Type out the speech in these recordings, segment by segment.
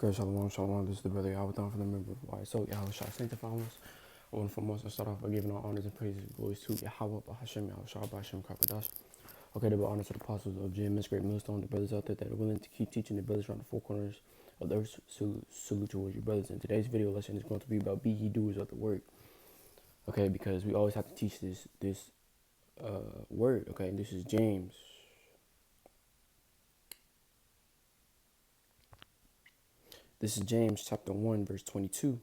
Okay, shalom, shalom. This is the brother Yahweh from the member of Why. So, Yahweh shall sanctify us. I want to foremost start off by giving all honors and praises and glories to Yahweh, Bahashem, Yahweh Shah, Bahashem, Karkadash. Okay, double honors to the apostles of GMS, Great Millstone, the brothers out there that are willing to keep teaching the brothers around the four corners of the earth. Salute towards your brothers. And today's video lesson is going to be about be ye doers of the word. Okay, because we always have to teach this word. Okay, and this is James. This is James chapter 1, verse 22.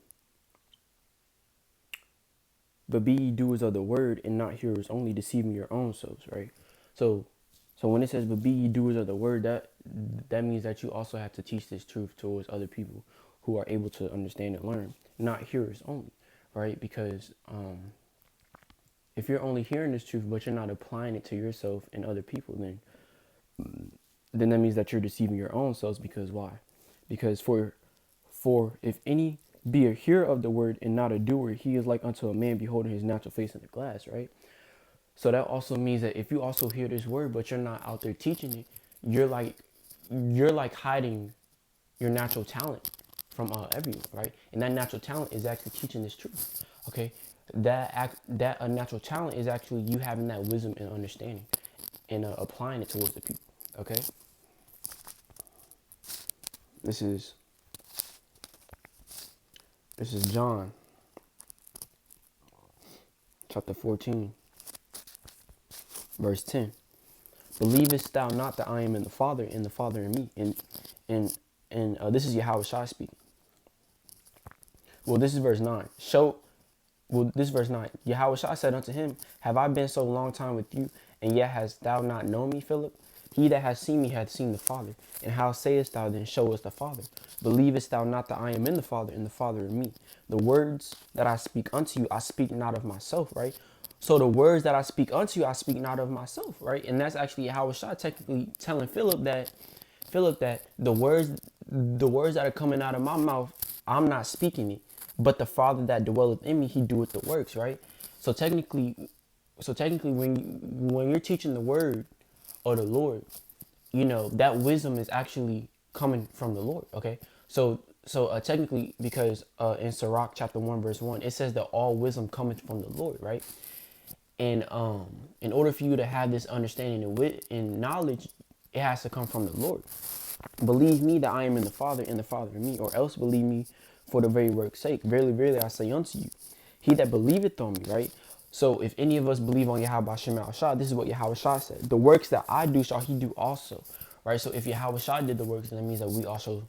But be ye doers of the word and not hearers only, deceiving your own selves, right? So when it says, but be ye doers of the word, that means that you also have to teach this truth towards other people who are able to understand and learn, not hearers only, right? Because if you're only hearing this truth, but you're not applying it to yourself and other people, then that means that you're deceiving your own selves. Because why? Because for if any be a hearer of the word and not a doer, he is like unto a man beholding his natural face in the glass, right? So that also means that if you also hear this word, but you're not out there teaching it, you're like hiding your natural talent from everyone, right? And that natural talent is actually teaching this truth, okay? That a natural talent is actually you having that wisdom and understanding and applying it towards the people, okay? This is John chapter 14, verse 10. Believest thou not that I am in the Father, and the Father in me? And this is Yahweh Shai speaking. Well, this is verse 9. This is verse 9. Yahweh Shai said unto him, have I been so long time with you, and yet hast thou not known me, Philip? He that has seen me hath seen the Father. And how sayest thou then, show us the Father? Believest thou not that I am in the Father, and the Father in me? The words that I speak unto you, I speak not of myself, right? So the words that I speak unto you, I speak not of myself, right? And that's actually Yahweh Shai technically telling Philip that the words that are coming out of my mouth, I'm not speaking it, but the Father that dwelleth in me, he doeth the works, right? So technically when you're teaching the word or the Lord, you know, that wisdom is actually coming from the Lord, okay? So technically, because in Sirach chapter 1, verse 1, it says that all wisdom cometh from the Lord, right? And in order for you to have this understanding and wit and knowledge, it has to come from the Lord. Believe me that I am in the Father, and the Father in me, or else believe me for the very work's sake. Verily, verily, I say unto you, he that believeth on me, right? So if any of us believe on Yahweh Shai Shah, this is what Yahweh Shai said. The works that I do shall he do also, right? So if Yahweh Shai did the works, then that means that we also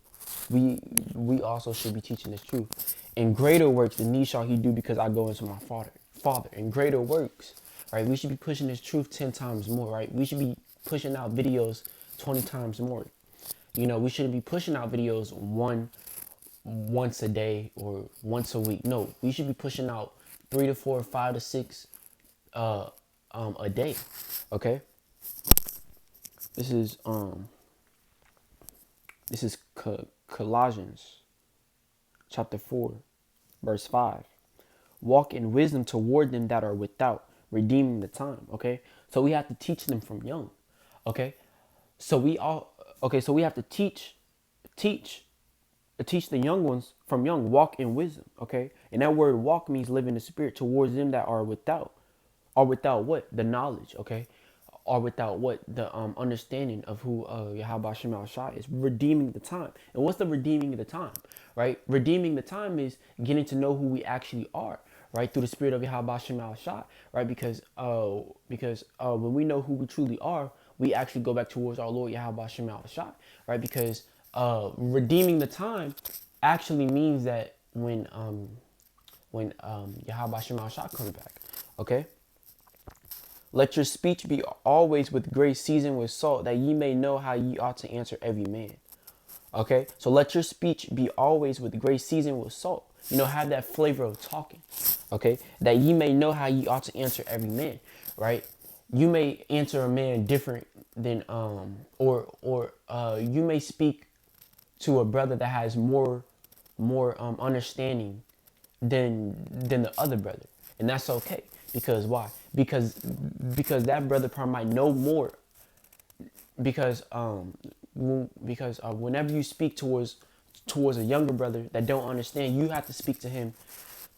should be teaching this truth. And greater works than these shall he do, because I go into my Father. And greater works, right? We should be pushing this truth 10 times more, right? We should be pushing out videos 20 times more. You know, we shouldn't be pushing out videos once a day or once a week. No, we should be pushing out 3 to 4, 5 to 6 a day. Okay. This is Colossians chapter 4, verse 5. Walk in wisdom toward them that are without, redeeming the time. Okay. So we have to teach them from young. Okay. So we have to teach the young ones from young, walk in wisdom, okay? And that word walk means live in the spirit towards them that are without. Are without what? The knowledge, okay? Are without what? The understanding of who Yahweh Shai Shai is. Redeeming the time. And what's the redeeming of the time, right? Redeeming the time is getting to know who we actually are, right? Through the spirit of Yahweh Shai Shai, right? Because when we know who we truly are, we actually go back towards our Lord Yahweh Shai, right? Because redeeming the time actually means that when Yahweh Shai comes back, okay? Let your speech be always with grace, seasoned with salt, that ye may know how ye ought to answer every man. Okay, so let your speech be always with grace, seasoned with salt. You know, have that flavor of talking. Okay, that ye may know how ye ought to answer every man. Right? You may answer a man different than or you may speak to a brother that has more understanding than the other brother, and that's okay. Because why? Because that brother probably might know more. Because whenever you speak towards towards a younger brother that don't understand, you have to speak to him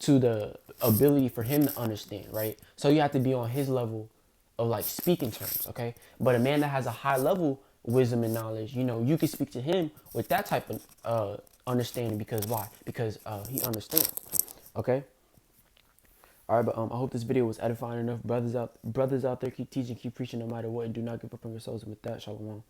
to the ability for him to understand, right? So you have to be on his level of like speaking terms, okay? But a man that has a high level wisdom and knowledge, you know, you can speak to him with that type of understanding. Because why? Because he understands, okay? All right, but I hope this video was edifying enough. Brothers out there, keep teaching, keep preaching no matter what, and do not give up on your souls. And with that, shalom.